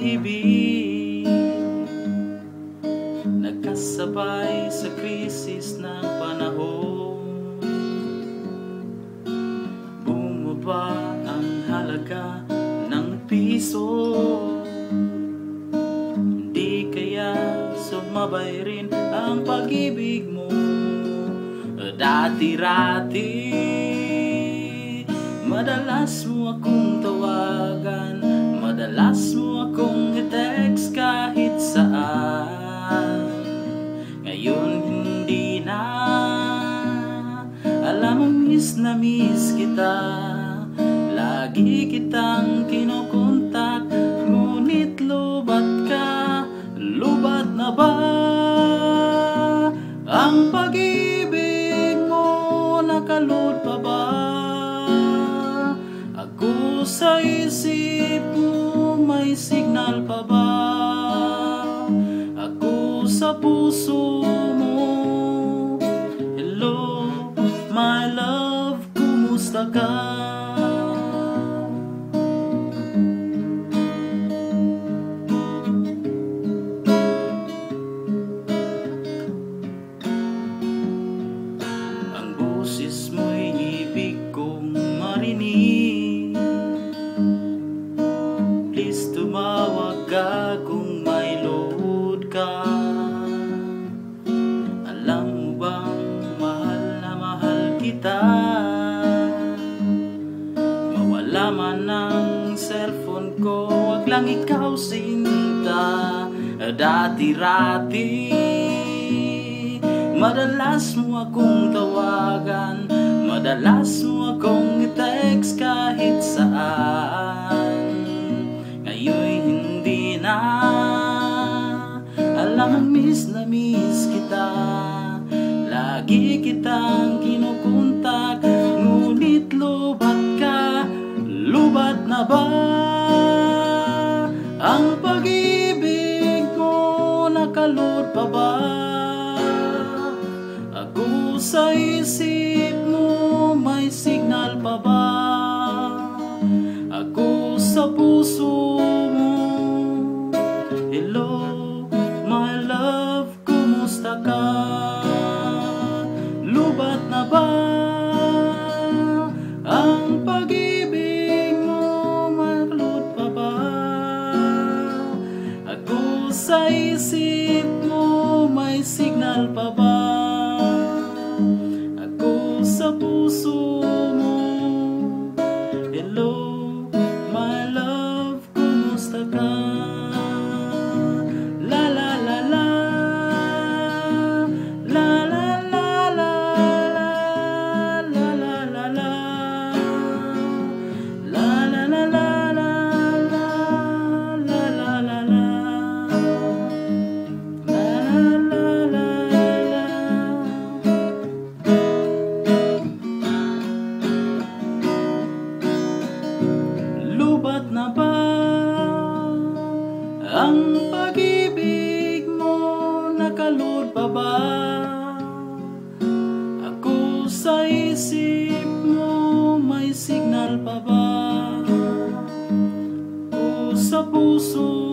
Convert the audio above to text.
pag-ibig, nagkasabay sa krisis ng panahon. Bumaba ang halaga ng piso, hindi kaya sumabay rin ang pag-ibig mo. Dati-rati madalas mo akong tawagan, madalas mo akong i-text kahit saan. Ngayon hindi na, alam mo miss na miss kita. Lagi kitang kinukontak, ngunit lubat ka. Lubat na ba ang pag-ibig mo? Nakalot pa ba ako sa isip mo? May signal pa ba ako sa puso mo? Hello, my love, kumusta ka? Boses mo'y ibig kong marinig. Please tumawag ka kung may load ka. Alam mo bang mahal na mahal kita? Mawala man ang cellphone ko, wag lang ikaw sinta. Dati-rati madalas mo akong tawagan, madalas mo akong i-text kahit saan. Ngayon'y hindi na, alam mo miss na miss kita. Lagi kitang kinukontak, ngunit lubat ka. Lubat na ba ang pag-ibig mo? Nakalot pa ba ako sa isip mo? May signal pa ba ako sa puso mo? Hello, my love, kumusta ka? Lubat na ba ang pag-ibig mo? Makalot pa ba ako sa isip mo? May signal pa ba sa puso mo? Hello, my love, kumusta ka? La la la la, la la la la, la la la la, la la la la, la la la la. Lubat na ba ang pag-ibig mo? Nakalot pa ba ako sa isip mo? May signal pa ba ako sa puso